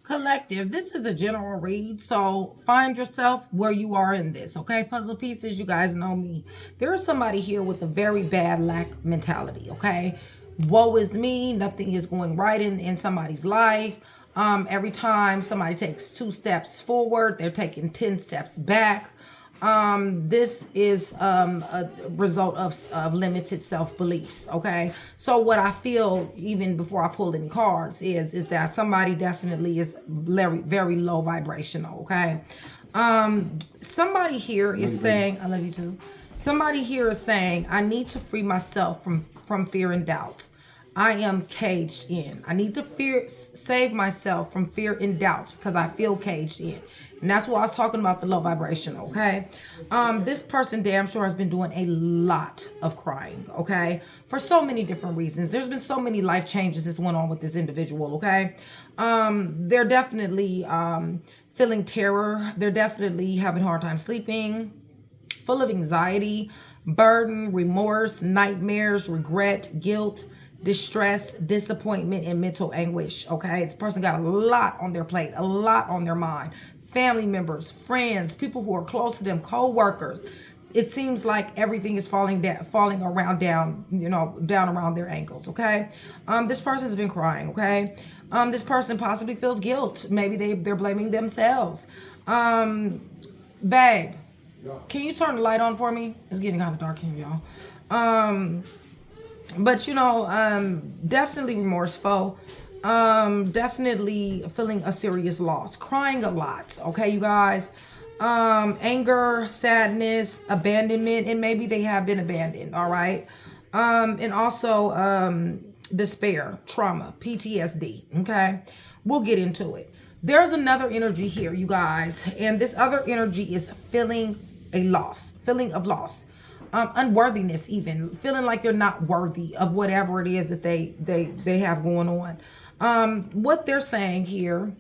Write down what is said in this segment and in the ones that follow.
Collective, this is a general read, so find yourself where you are in this, okay? Puzzle pieces, you guys know me. There is somebody here with a very bad lack mentality, okay? Woe is me, nothing is going right in somebody's life. Every time somebody takes 2 steps forward, they're taking 10 steps back. This is a result of limited self-beliefs, okay? So what I feel, even before I pull any cards, is that somebody definitely is very, very low vibrational, okay? Somebody here is saying, I love you too. Somebody here is saying, I need to free myself from fear and doubts. I am caged in. I need to save myself from fear and doubts because I feel caged in. And that's why I was talking about the low vibration, okay? This person damn sure has been doing a lot of crying, okay? For so many different reasons. There's been so many life changes that's went on with this individual, okay? They're definitely feeling terror. They're definitely having a hard time sleeping, full of anxiety, burden, remorse, nightmares, regret, guilt, distress, disappointment, and mental anguish, okay? This person got a lot on their plate, a lot on their mind. Family members, friends, people who are close to them, co-workers. It seems like everything is falling around down around their ankles, okay? This person's been crying, okay? This person possibly feels guilt. Maybe they're blaming themselves. Babe, can you turn the light on for me? It's getting kind of dark here, y'all. But definitely remorseful. Definitely feeling a serious loss, crying a lot, okay, you guys? Anger, sadness, abandonment, and maybe they have been abandoned, all right? And also despair, trauma, PTSD, okay? We'll get into it. There's another energy here, you guys, and this other energy is feeling a loss, feeling of loss. Unworthiness, even feeling like they're not worthy of whatever it is that they have going on. What they're saying here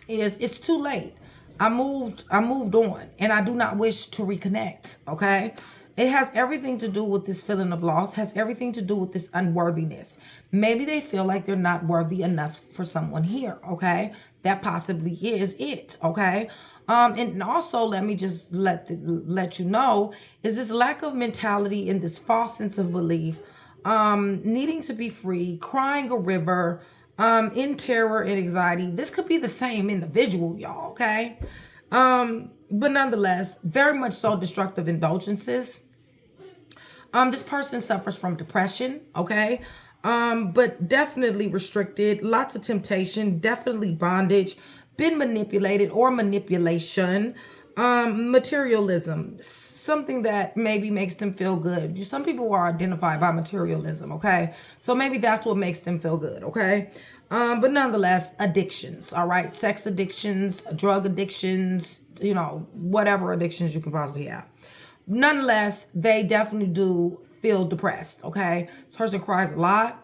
is it's too late. I moved on and I do not wish to reconnect, okay? It has everything to do with this feeling of loss, has everything to do with this unworthiness. Maybe they feel like they're not worthy enough for someone here, okay? That possibly is it, okay? And also, let me just let you know, is this lack of mentality and this false sense of belief, needing to be free, crying a river, in terror and anxiety. This could be the same individual, y'all, okay? But nonetheless, very much so destructive indulgences. This person suffers from depression, okay? But definitely restricted, lots of temptation, definitely bondage, been manipulated or manipulation, materialism, something that maybe makes them feel good. Some people are identified by materialism, okay? So maybe that's what makes them feel good, okay? But nonetheless, addictions, all right? Sex addictions, drug addictions, whatever addictions you can possibly have. Nonetheless, they definitely do feel depressed, okay? This person cries a lot.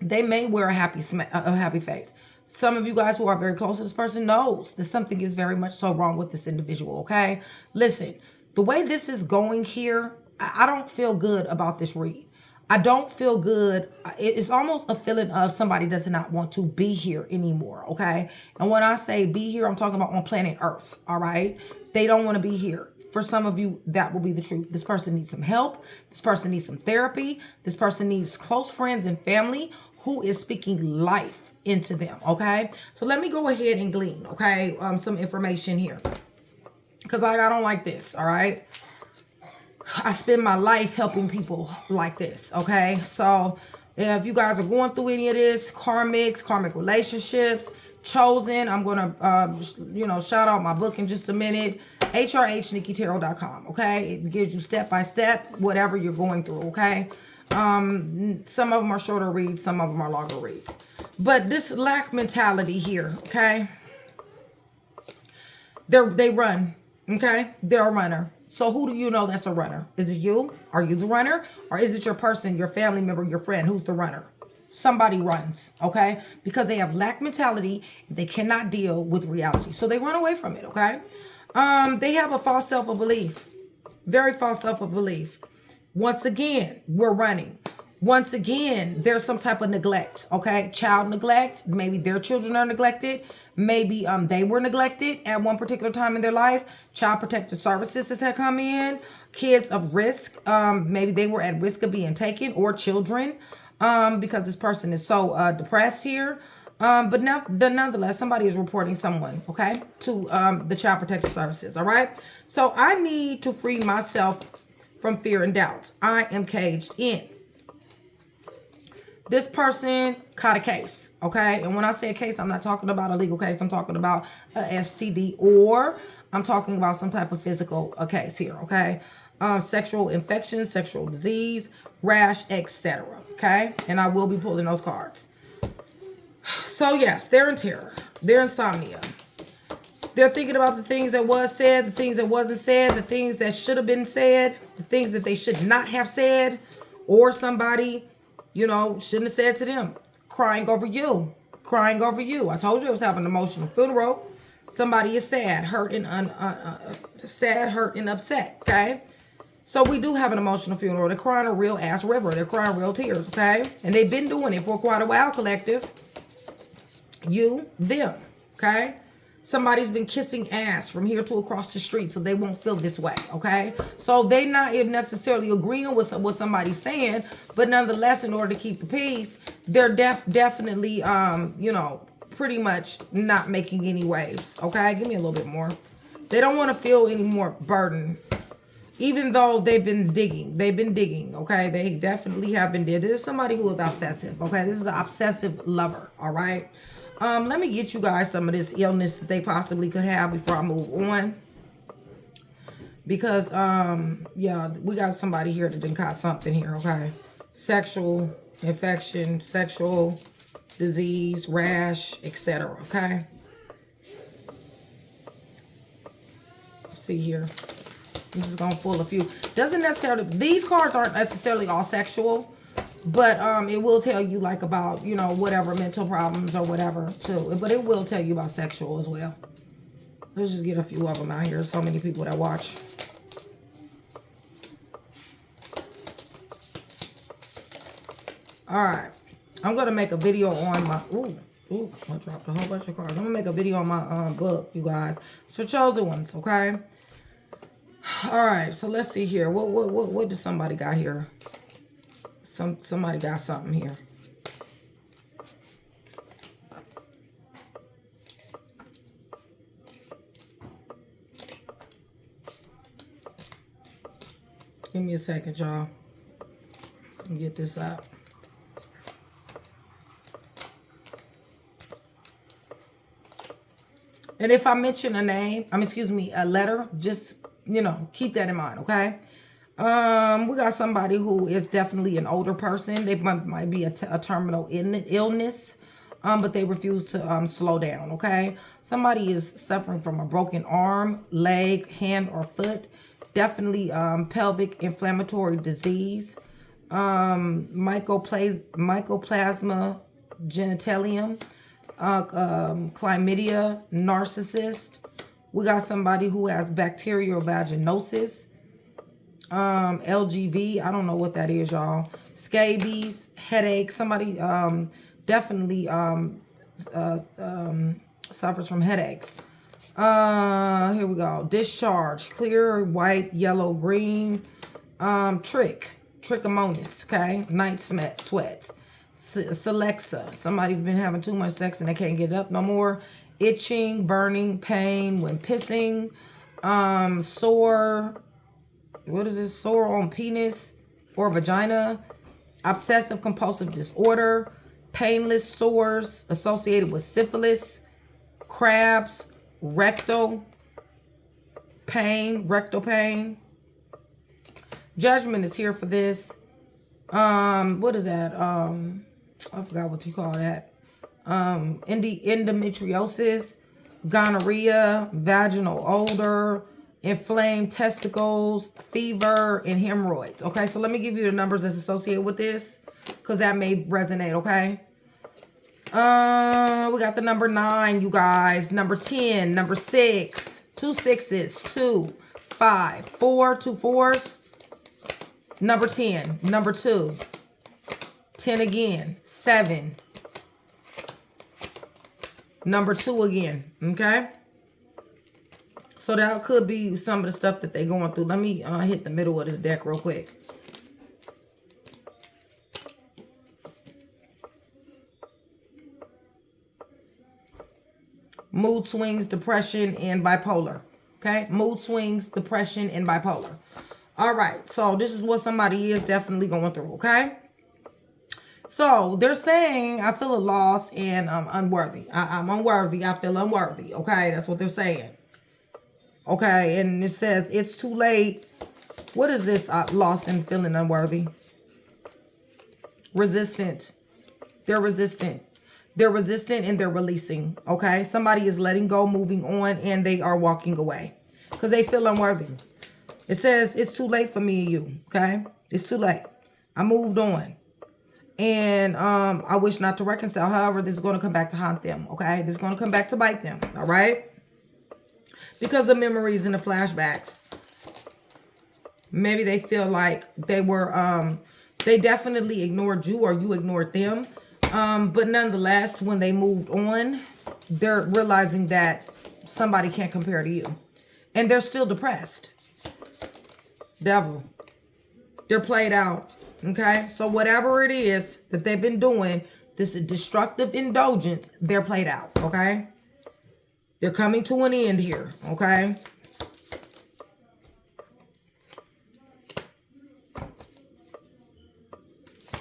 They may wear a happy face. Some of you guys who are very close to this person knows that something is very much so wrong with this individual, okay? Listen, the way this is going here, I don't feel good about this read. I don't feel good. It's almost a feeling of somebody does not want to be here anymore, okay? And when I say be here, I'm talking about on planet Earth, all right? They don't want to be here. For some of you, that will be the truth. This person needs some help. This person needs some therapy. This person needs close friends and family who is speaking life into them, okay? So let me go ahead and glean, okay, some information here. Because I don't like this, all right? I spend my life helping people like this, okay? So if you guys are going through any of this, karmic relationships, chosen, I'm going to, shout out my book in just a minute, HRHNikkiTarot.com, okay? It gives you step-by-step whatever you're going through, okay? Some of them are shorter reads, some of them are longer reads. But this lack mentality here, okay? They run, okay? They're a runner. So who do you know that's a runner? Is it you? Are you the runner? Or is it your person, your family member, your friend? Who's the runner? Somebody runs, okay? Because they have lack mentality. They cannot deal with reality. So they run away from it, okay? They have a false self-belief. Very false self-belief. Once again, we're running. Once again, there's some type of neglect, okay? Child neglect. Maybe their children are neglected. Maybe they were neglected at one particular time in their life. Child protective services has had come in. Kids of risk. Maybe they were at risk of being taken, or children, because this person is so depressed here. But nonetheless, somebody is reporting someone, okay, to the child protective services, all right? So I need to free myself from fear and doubts. I am caged in. This person caught a case, okay? And when I say a case, I'm not talking about a legal case. I'm talking about a STD, or I'm talking about some type of physical case here, okay? Sexual infection, sexual disease, rash, etc., okay? And I will be pulling those cards. So yes, they're in terror. They're insomnia. They're thinking about the things that was said, the things that wasn't said, the things that should have been said, the things that they should not have said, or somebody, you know, shouldn't have said to them. Crying over you. Crying over you. I told you I was having an emotional funeral. Somebody is sad, hurt, and upset, okay? So we do have an emotional funeral. They're crying a real ass river. They're crying real tears, okay? And they've been doing it for quite a while, collective. You, them, okay? Somebody's been kissing ass from here to across the street, so they won't feel this way, okay? So they're not necessarily agreeing with what somebody's saying, but nonetheless, in order to keep the peace, they're definitely, you know, pretty much not making any waves, okay? Give me a little bit more. They don't want to feel any more burden, even though they've been digging, okay? They definitely have been digging. This is somebody who is obsessive, okay? This is an obsessive lover, all right? Let me get you guys some of this illness that they possibly could have before I move on. Because, yeah, we got somebody here that done caught something here, okay? Sexual infection, sexual disease, rash, etc., okay? Let's see here. I'm just going to pull a few. Doesn't necessarily, these cards aren't necessarily all sexual. But it will tell you, like, about, you know, whatever mental problems or whatever, too. But it will tell you about sexual as well. Let's just get a few of them out here. There's so many people that watch. All right. I'm going to make a video on my... Ooh, I dropped a whole bunch of cards. I'm going to make a video on my book, you guys. It's for chosen ones, okay? All right. So let's see here. What does somebody got here? Somebody got something here. Give me a second, y'all. Let me get this out. And if I mention a name, a letter, just, you know, keep that in mind, okay? We got somebody who is definitely an older person. They might be a terminal illness, but they refuse to slow down, okay? Somebody is suffering from a broken arm, leg, hand, or foot. Definitely pelvic inflammatory disease. Mycoplasma genitalium, chlamydia, narcissist. We got somebody who has bacterial vaginosis. LGV, I don't know what that is, y'all. Scabies, headache. Somebody definitely suffers from headaches. Here we go. Discharge, clear, white, yellow, green. Trichomonas, okay? Night sweats. Celexa, somebody's been having too much sex and they can't get up no more. Itching, burning, pain when pissing. Sore. What is this? Sore on penis or vagina. Obsessive compulsive disorder. Painless sores associated with syphilis. Crabs. Rectal pain. Judgment is here for this. What is that? I forgot what you call that. Endometriosis. Gonorrhea. Vaginal odor. Inflamed testicles, fever, and hemorrhoids. Okay, so let me give you the numbers that's associated with this, because that may resonate, okay? We got the number 9, you guys. Number 10, number 6, 2 6s, 2, 5, 4, 2 4s. Number 10, number 2, 10 again. 7. Number 2 again. Okay. So that could be some of the stuff that they're going through. Let me hit the middle of this deck real quick. Mood swings, depression, and bipolar. Okay? Mood swings, depression, and bipolar. All right. So this is what somebody is definitely going through. Okay? So they're saying, I feel a loss and I'm unworthy. I'm unworthy. I feel unworthy. Okay? That's what they're saying. Okay? And it says, it's too late. What is this? Lost and feeling unworthy. Resistant. They're resistant. They're resistant and they're releasing. Okay? Somebody is letting go, moving on, and they are walking away. Because they feel unworthy. It says, it's too late for me and you. Okay? It's too late. I moved on. And I wish not to reconcile. However, this is going to come back to haunt them. Okay? This is going to come back to bite them. All right? Because the memories and the flashbacks. Maybe they feel like they were, they definitely ignored you or you ignored them. But nonetheless, when they moved on, they're realizing that somebody can't compare to you. And they're still depressed. Devil. They're played out. Okay? So whatever it is that they've been doing, this destructive indulgence, they're played out. Okay? They're coming to an end here. Okay?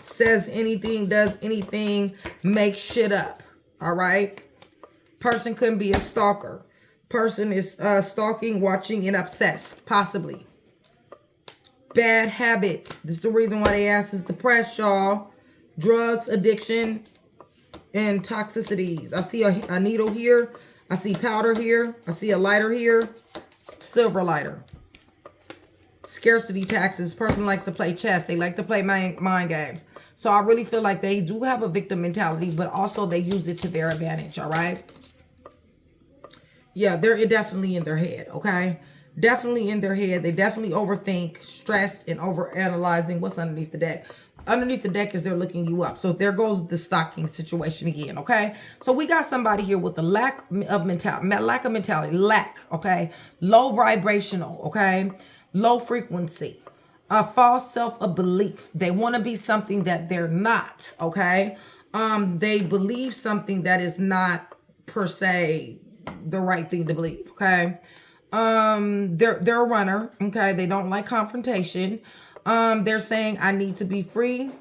Says anything, does anything, makes shit up. All right? Person could be a stalker. Person is stalking, watching, and obsessed. Possibly. Bad habits. This is the reason why they asked is depressed, y'all. Drugs, addiction, and toxicities. I see a needle here. I see powder here. I see a lighter here. Silver lighter. Scarcity taxes. Person likes to play chess. They like to play mind games. So I really feel like they do have a victim mentality, but also they use it to their advantage, all right? Yeah, they're definitely in their head, okay? Definitely in their head. They definitely overthink, stressed, and overanalyzing. What's underneath the deck? Underneath the deck is they're looking you up. So there goes the stalking situation again, okay? So we got somebody here with a lack of mentality, okay? Low vibrational, okay? Low frequency. A false self-belief. They want to be something that they're not, okay? They believe something that is not per se the right thing to believe, okay? They're a runner, okay? They don't like confrontation. They're saying, I need to be free.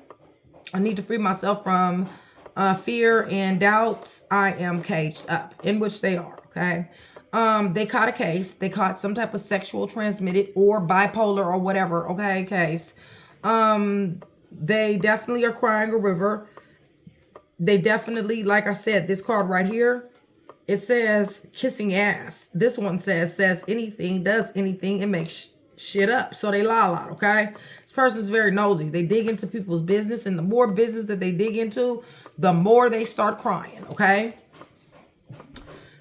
I need to free myself from fear and doubts. I am caged up, in which they are, okay? They caught a case. They caught some type of sexual transmitted or bipolar or whatever, okay, case. They definitely are crying a river. They definitely, like I said, this card right here, it says kissing ass. This one says anything, does anything, and makes shit up. So they lie a lot, okay? This person's very nosy. They dig into people's business, and the more business that they dig into, the more they start crying, okay?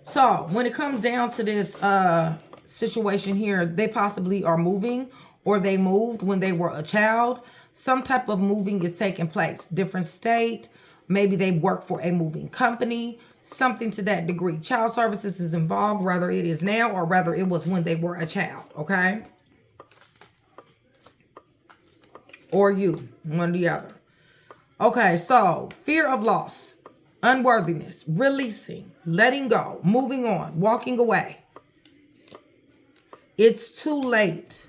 So when it comes down to this situation here, they possibly are moving or they moved when they were a child. Some type of moving is taking place. Different state. Maybe they work for a moving company. Something to that degree. Child services is involved, whether it is now or whether it was when they were a child. Okay? Or you. One or the other. Okay, so fear of loss. Unworthiness, releasing, letting go, moving on, walking away. It's too late.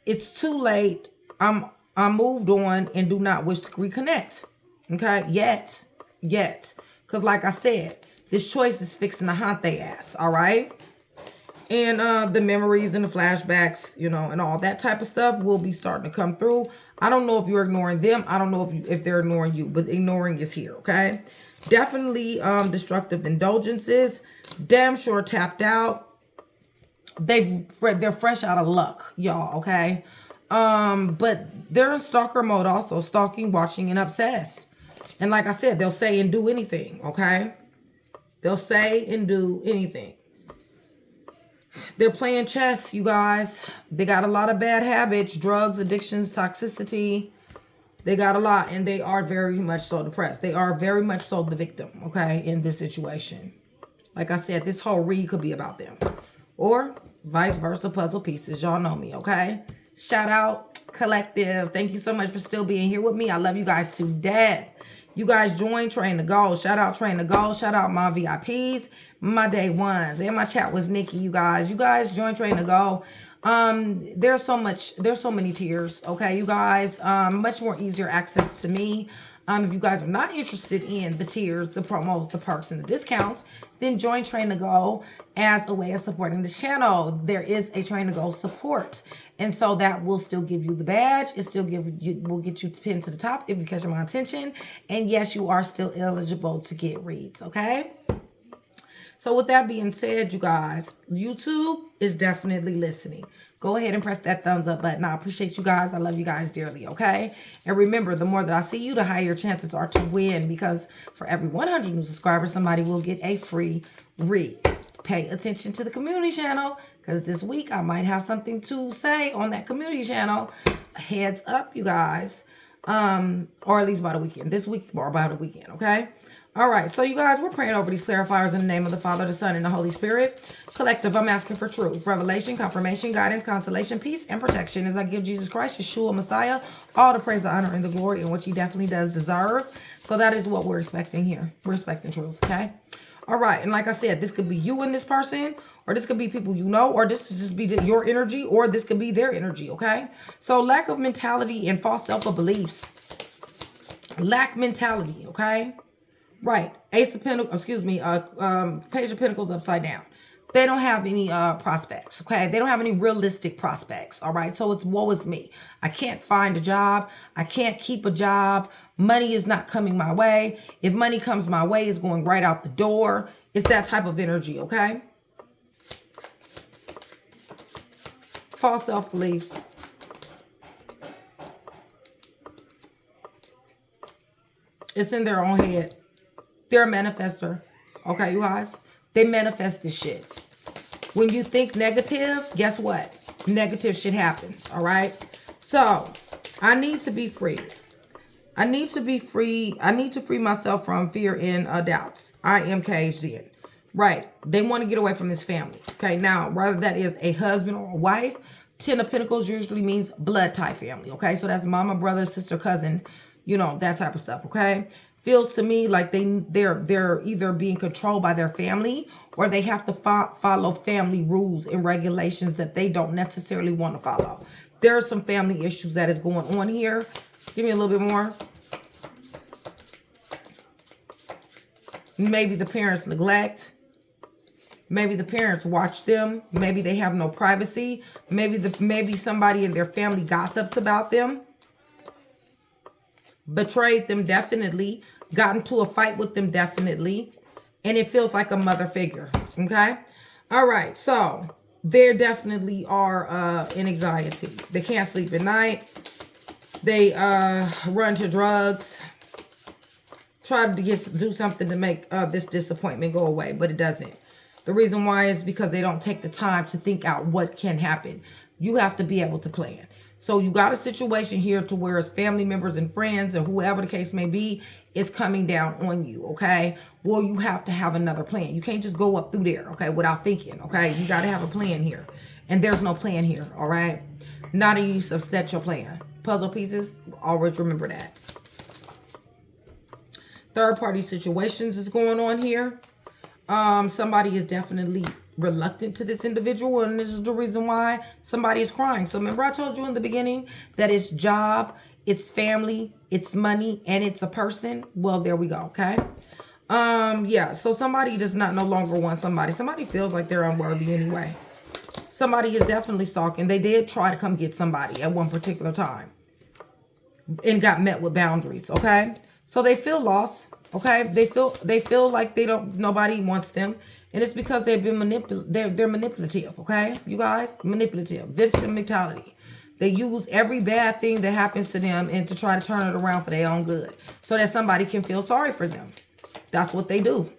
It's too late. I'm moved on and do not wish to reconnect. Okay, yet. Because like I said, this choice is fixing to haunt their ass, all right? And the memories and the flashbacks, you know, and all that type of stuff will be starting to come through. I don't know if you're ignoring them. I don't know if they're ignoring you, but ignoring is here, okay? Definitely destructive indulgences. Damn sure tapped out. They're fresh out of luck, y'all, okay? But they're in stalker mode also, stalking, watching, and obsessed. And like I said, they'll say and do anything, okay? They'll say and do anything. They're playing chess, you guys. They got a lot of bad habits, drugs, addictions, toxicity. They got a lot, and they are very much so depressed. They are very much so the victim, okay, in this situation. Like I said, this whole read could be about them. Or vice versa, puzzle pieces. Y'all know me, okay? Shout out, collective. Thank you so much for still being here with me. I love you guys to death. You guys join Train to Go. Shout out Train to Go. Shout out my VIPs, my day ones, and my chat with Nikki, you guys. You guys join Train to Go. There's so many tiers, okay, you guys. Much more easier access to me. If you guys are not interested in the tiers, the promos, the perks, and the discounts, then join Train to Go as a way of supporting the channel. There is a Train to Go support, and so that will still give you the badge. It still will get you pinned to the top if you catch my attention. And yes, you are still eligible to get reads, okay? So with that being said, you guys, YouTube is definitely listening. Go ahead and press that thumbs up button. I appreciate you guys. I love you guys dearly, okay? And remember, the more that I see you, the higher your chances are to win, because for every 100 new subscribers, somebody will get a free read. Pay attention to the community channel, because this week I might have something to say on that community channel. Heads up, you guys. Or at least by the weekend. This week or about the weekend, okay? All right, so you guys, we're praying over these clarifiers in the name of the Father, the Son, and the Holy Spirit. Collective, I'm asking for truth, revelation, confirmation, guidance, consolation, peace, and protection as I give Jesus Christ, Yeshua, Messiah, all the praise, the honor, and the glory in which he definitely does deserve. So that is what we're expecting here. We're expecting truth, okay? All right, and like I said, this could be you and this person, or this could be people you know, or this could just be your energy, or this could be their energy, okay? So lack of mentality and false self-beliefs. Lack mentality, okay? Right. Ace of Pentacles, Page of Pentacles upside down. They don't have any prospects, okay? They don't have any realistic prospects, all right? So it's woe is me. I can't find a job. I can't keep a job. Money is not coming my way. If money comes my way, it's going right out the door. It's that type of energy, okay? False self-beliefs. It's in their own head. They're a manifester. Okay, you guys? They manifest this shit. When you think negative, guess what? Negative shit happens. All right? So, I need to be free. I need to be free. I need to free myself from fear and doubts. I am caged in. Right. They want to get away from this family. Okay, now, whether that is a husband or a wife, 10 of Pentacles usually means blood tie family. Okay, so that's mama, brother, sister, cousin, you know, that type of stuff. Okay? Feels to me like they're either being controlled by their family, or they have to follow family rules and regulations that they don't necessarily want to follow. There are some family issues that is going on here. Give me a little bit more. Maybe the parents neglect. Maybe the parents watch them. Maybe they have no privacy. Maybe somebody in their family gossips about them. Betrayed them, definitely. Got into a fight with them, definitely. And it feels like a mother figure. Okay? All right. So, they definitely are in anxiety. They can't sleep at night. They run to drugs. Try to do something to make this disappointment go away, but it doesn't. The reason why is because they don't take the time to think out what can happen. You have to be able to plan. So you got a situation here to where it's family members and friends and whoever the case may be is coming down on you, okay? Well, you have to have another plan. You can't just go up through there, okay, without thinking, okay? You got to have a plan here. And there's no plan here, all right? Not a use of set your plan. Puzzle pieces, always remember that. Third party situations is going on here. Somebody is definitely reluctant to this individual, and this is the reason why somebody is crying. So remember I told you in the beginning that it's job, it's family, it's money, and it's a person. Well, there we go, okay? Yeah, so somebody does not no longer want somebody. Somebody feels like they're unworthy anyway. Somebody is definitely stalking. They did try to come get somebody at one particular time and got met with boundaries, okay? So they feel lost, okay? They feel like nobody wants them. And it's because they've been they're manipulative, okay? You guys, manipulative, victim mentality. They use every bad thing that happens to them and to try to turn it around for their own good, so that somebody can feel sorry for them. That's what they do.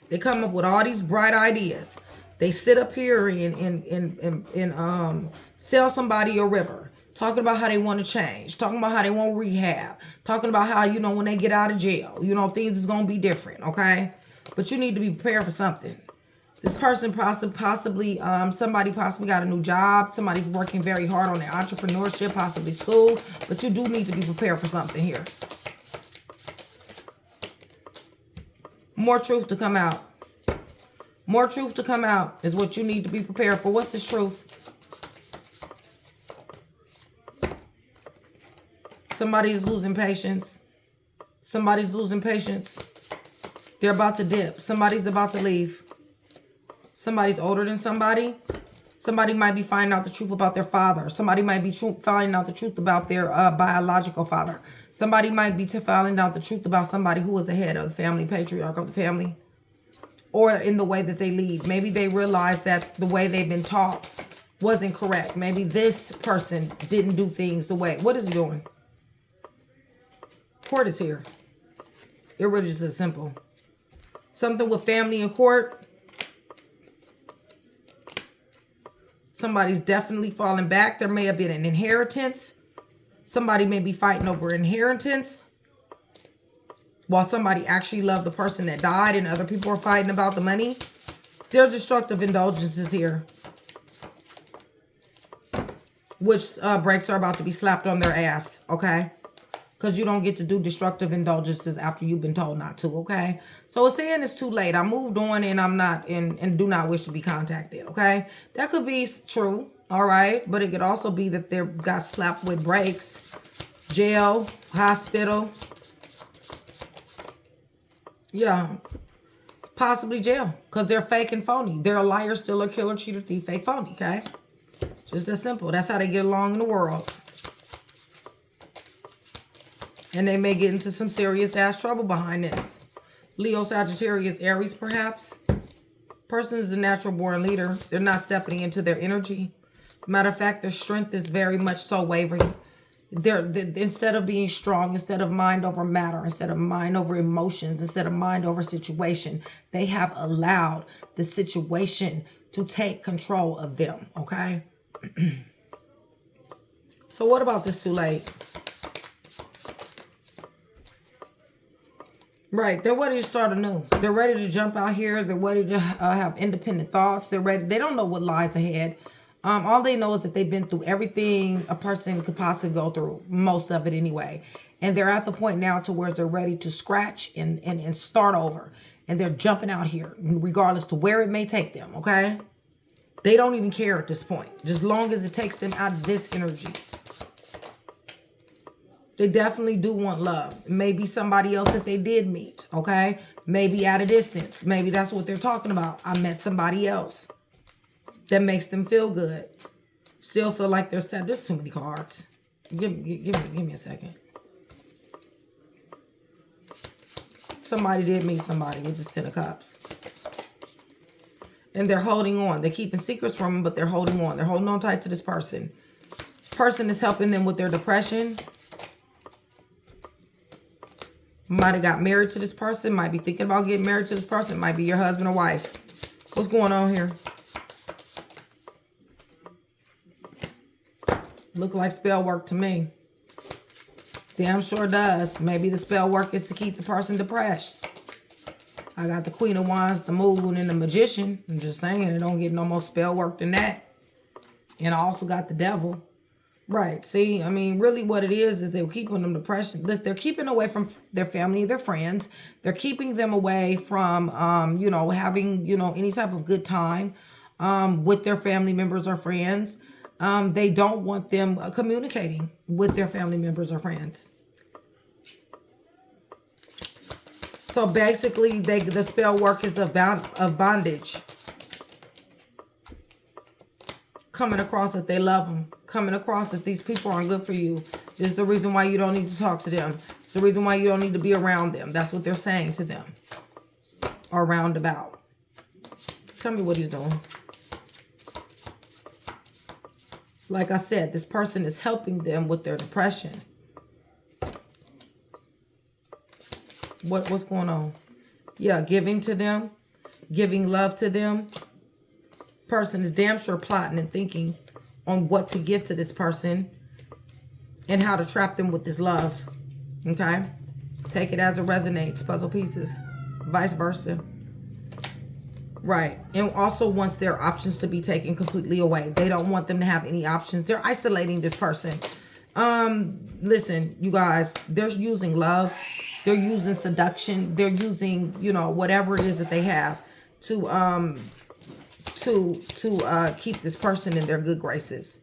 They come up with all these bright ideas. They sit up here and sell somebody a river. Talking about how they want to change. Talking about how they want rehab. Talking about how, you know, when they get out of jail, you know, things is going to be different, okay? But you need to be prepared for something. This person possibly, somebody possibly got a new job. Somebody's working very hard on their entrepreneurship, possibly school. But you do need to be prepared for something here. More truth to come out. More truth to come out is what you need to be prepared for. What's this truth? Somebody's losing patience. Somebody's losing patience. They're about to dip. Somebody's about to leave. Somebody's older than somebody. Somebody might be finding out the truth about their father. Somebody might be finding out the truth about their biological father. Somebody might be finding out the truth about somebody who was the head of the family, patriarch of the family. Or in the way that they lead. Maybe they realize that the way they've been taught wasn't correct. Maybe this person didn't do things the way. What is he doing? Court is here. It really just is simple. Something with family and court. Somebody's definitely falling back. There may have been an inheritance. Somebody may be fighting over inheritance. While somebody actually loved the person that died and other people are fighting about the money. There are destructive indulgences here. Which brakes are about to be slapped on their ass, okay? Because you don't get to do destructive indulgences after you've been told not to, okay? So it's saying it's too late. I moved on and I'm not, and do not wish to be contacted, okay? That could be true, all right? But it could also be that they got slapped with brakes, jail, hospital. Yeah, possibly jail because they're fake and phony. They're a liar, stealer, killer, cheater, thief, fake, phony, okay? Just that simple. That's how they get along in the world. And they may get into some serious ass trouble behind this. Leo, Sagittarius, Aries, perhaps. Person is a natural born leader. They're not stepping into their energy. Matter of fact, their strength is very much so wavering. They're instead of being strong, instead of mind over matter, instead of mind over emotions, instead of mind over situation, they have allowed the situation to take control of them, okay? So what about this too late? Right, they're ready to start anew. They're ready to jump out here. They're ready to have independent thoughts. They're ready. They don't know what lies ahead. All they know is that they've been through everything a person could possibly go through, most of it anyway. And they're at the point now to where they're ready to scratch and start over. And they're jumping out here, regardless to where it may take them, okay? They don't even care at this point, just long as it takes them out of this energy. They definitely do want love. Maybe somebody else that they did meet, okay? Maybe at a distance. Maybe that's what they're talking about. I met somebody else that makes them feel good. Still feel like they're sad. There's too many cards. Give me a second. Somebody did meet somebody with this 10 of Cups. And they're holding on. They're keeping secrets from them, but they're holding on. They're holding on tight to this person. Person is helping them with their depression. Might have got married to this person. Might be thinking about getting married to this person. Might be your husband or wife. What's going on here? Look like spell work to me. Damn sure does. Maybe the spell work is to keep the person depressed. I got the Queen of Wands, the Moon, and the Magician. I'm just saying, it don't get no more spell work than that. And I also got the Devil. Right. See, I mean, really what it is they're keeping them depression. They're keeping away from their family, their friends. They're keeping them away from, you know, having, you know, any type of good time with their family members or friends. They don't want them communicating with their family members or friends. So basically, the spell work is of bondage. Coming across that they love them. Coming across that these people aren't good for you. This is the reason why you don't need to talk to them. It's the reason why you don't need to be around them. That's what they're saying to them. Or roundabout. Tell me what he's doing. Like I said, this person is helping them with their depression. What's going on? Yeah, giving to them. Giving love to them. Person is damn sure plotting and thinking on what to give to this person. and how to trap them with this love. Okay? Take it as it resonates, puzzle pieces. Vice versa. Right. And also wants their options to be taken completely away. They don't want them to have any options. They're isolating this person. Listen, you guys, they're using love. They're using seduction. They're using, you know, whatever it is that they have to keep this person in their good graces.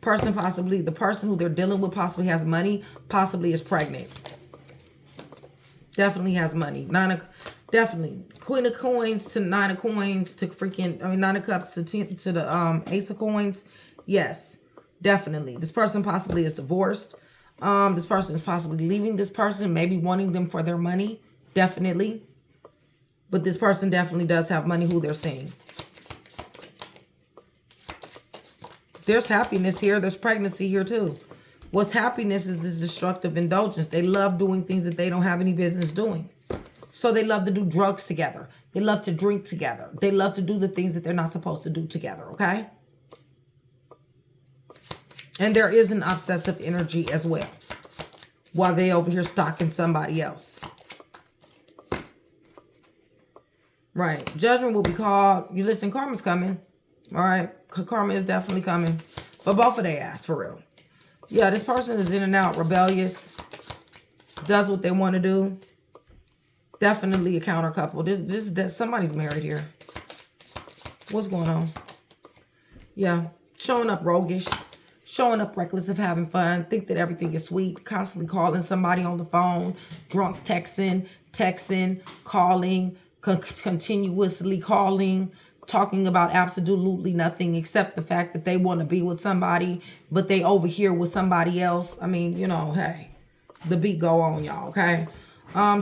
Person possibly, the person who they're dealing with possibly has money, possibly is pregnant. Definitely has money. Definitely. Queen of coins to 9 of coins to freaking, I mean, 9 of cups to the ace of coins. Yes, definitely. This person possibly is divorced. This person is possibly leaving this person, maybe wanting them for their money. Definitely. But this person definitely does have money who they're seeing. There's happiness here. There's pregnancy here too. What's happiness is this destructive indulgence. They love doing things that they don't have any business doing. So they love to do drugs together. They love to drink together. They love to do the things that they're not supposed to do together, okay? And there is an obsessive energy as well. While they over here stalking somebody else. Right. Judgment will be called. You listen, karma's coming. All right. Karma is definitely coming. But both of their ass, for real. Yeah, this person is in and out, rebellious. Does what they want to do. Definitely a counter couple. Somebody's married here. What's going on? Yeah. Showing up roguish. Showing up reckless of having fun. Think that everything is sweet. Constantly calling somebody on the phone. Drunk texting, calling, continuously calling. Talking about absolutely nothing except the fact that they want to be with somebody, but they over here with somebody else. I mean, you know, hey, the beat go on, y'all, okay?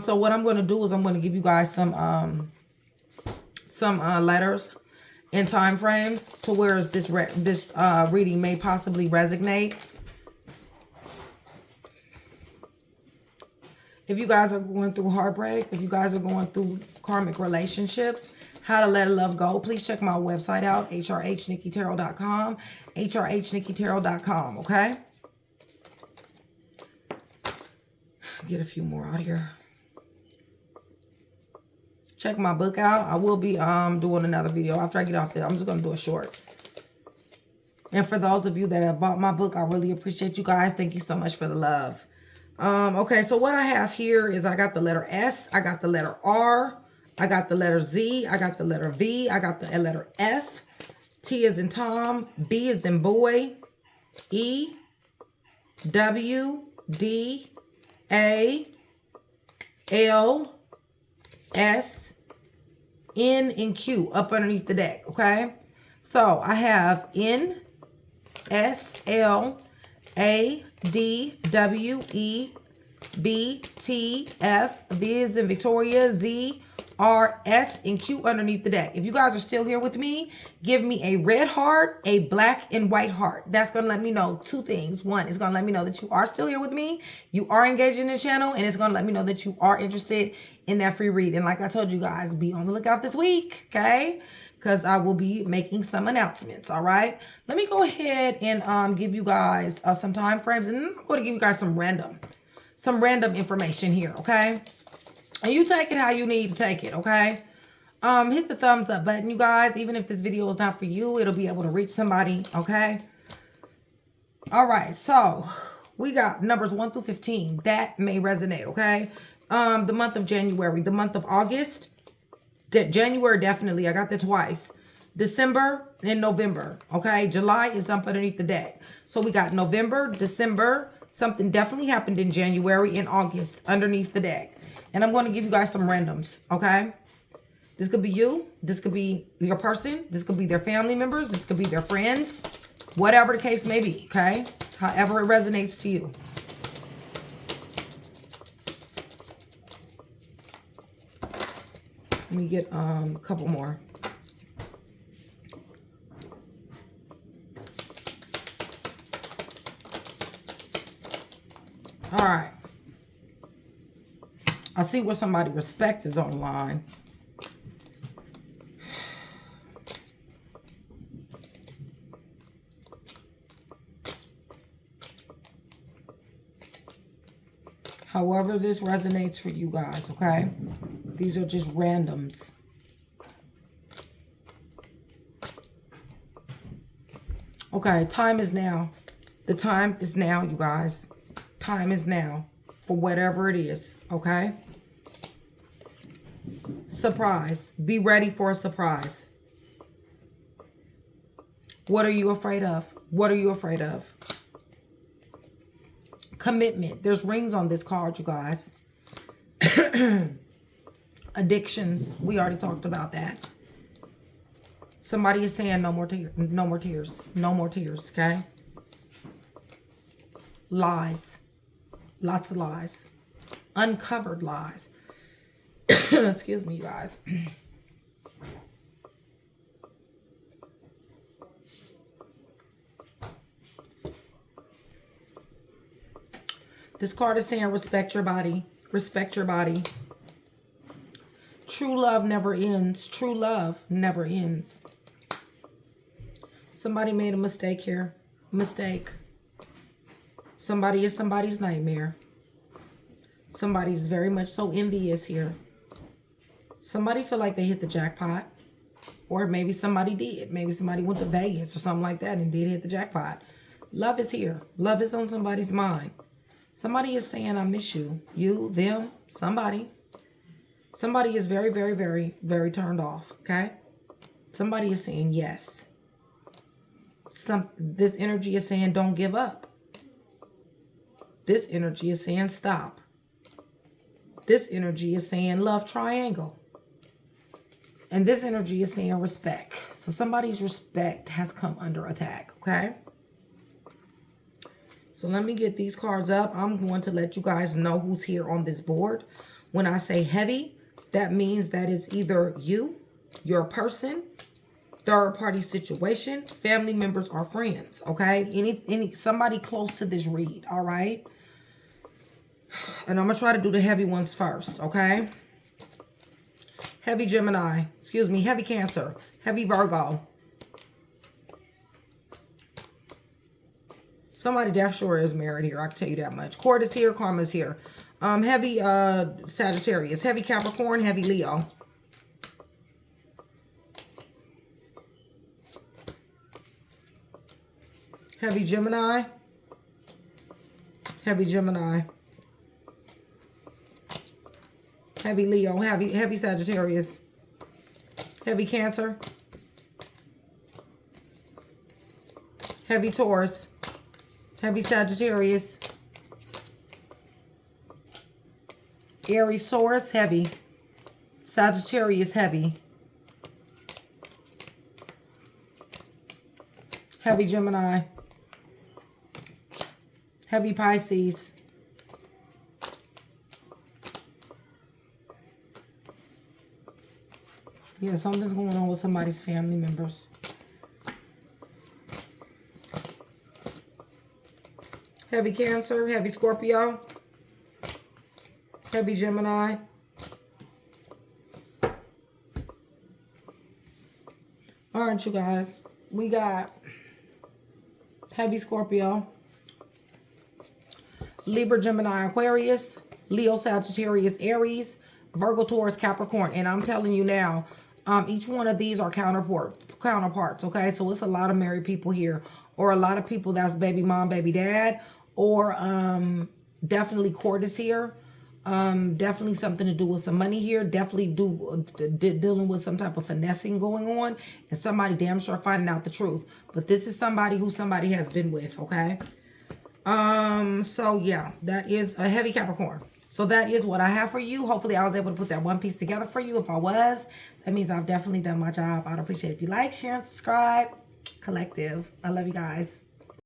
So what I'm going to do is I'm going to give you guys some letters and time frames to where this reading may possibly resonate. If you guys are going through heartbreak, if you guys are going through karmic relationships, how to let love go, please check my website out, hrhnnikkitarot.com, hrhnnikkitarot.com, okay? Get a few more out here. Check my book out. I will be doing another video after I get off there. I'm just going to do a short. And for those of you that have bought my book, I really appreciate you guys. Thank you so much for the love. Okay, so what I have here is I got the letter S, I got the letter R, I got the letter Z, I got the letter V, I got the letter F, T as in Tom, B as in boy, E, W, D, A, L, S, N, and Q up underneath the deck, okay? So I have N, S, L, A, D, W, E, B, T, F, V as in Victoria, Z, R, S, and Q underneath the deck. If you guys are still here with me, give me a red heart, a black and white heart. That's going to let me know two things. One, it's going to let me know that you are still here with me, you are engaged in the channel, and it's going to let me know that you are interested in that free read. And like I told you guys, be on the lookout this week, okay? Because I will be making some announcements, all right? Let me go ahead and give you guys some time frames, and I'm going to give you guys some random information here, okay? And you take it how you need to take it, okay? Hit the thumbs up button, you guys. Even if this video is not for you, it'll be able to reach somebody, okay? All right, so we got numbers 1 through 15. That may resonate, okay? The month of January, the month of August, January, definitely. I got that twice. December and November, okay? July is up underneath the deck. So we got November, December. Something definitely happened in January and August underneath the deck. And I'm going to give you guys some randoms, okay? This could be you. This could be your person. This could be their family members. This could be their friends. Whatever the case may be, okay? However it resonates to you. Let me get a couple more. All right. I see where somebody respect is online. However this resonates for you guys, okay? These are just randoms. Okay, time is now. The time is now, you guys. Time is now for whatever it is, okay? Surprise. Be ready for a surprise. What are you afraid of? What are you afraid of? Commitment. There's rings on this card, you guys. Addictions. We already talked about that. Somebody is saying no more tears. No more tears. No more tears, okay? Lies. Lots of lies. Uncovered lies. Excuse me, you guys. This card is saying respect your body. Respect your body. True love never ends. True love never ends. Somebody made a mistake here. Mistake. Somebody is somebody's nightmare. Somebody's very much so envious here. Somebody feel like they hit the jackpot. Or maybe somebody did. Maybe somebody went to Vegas or something like that and did hit the jackpot. Love is here. Love is on somebody's mind. Somebody is saying, I miss you. You, them, somebody. Somebody is very, very, very, very turned off, okay? Somebody is saying yes. This energy is saying don't give up. This energy is saying stop. This energy is saying love triangle. And this energy is saying respect. So somebody's respect has come under attack, okay? So let me get these cards up. I'm going to let you guys know who's here on this board. When I say heavy, that means that it's either you, your person, third party situation, family members, or friends, okay? Somebody close to this read, all right? And I'm going to try to do the heavy ones first, okay? Heavy Gemini, excuse me, heavy Cancer, heavy Virgo. Somebody damn sure is married here. I can tell you that much. Court is here. Karma is here. Heavy Sagittarius. Heavy Capricorn. Heavy Leo. Heavy Gemini. Heavy Gemini. Heavy Leo. Heavy Sagittarius. Heavy Cancer. Heavy Taurus. Heavy Sagittarius. Aries, Taurus, heavy. Sagittarius, heavy. Heavy Gemini. Heavy Pisces. Yeah, something's going on with somebody's family members. Heavy Cancer, heavy Scorpio, heavy Gemini. All right, you guys. We got heavy Scorpio, Libra, Gemini, Aquarius, Leo, Sagittarius, Aries, Virgo, Taurus, Capricorn. And I'm telling you now, each one of these are counterparts, okay? So it's a lot of married people here, or a lot of people that's baby mom, baby dad, or definitely court is here. Definitely something to do with some money here. Definitely dealing with some type of finessing going on, and somebody damn sure finding out the truth. But this is somebody who somebody has been with, okay? So yeah, that is a heavy Capricorn. So that is what I have for you. Hopefully I was able to put that one piece together for you. If I was, that means I've definitely done my job. I'd appreciate it if you like, share, and subscribe. Collective. I love you guys.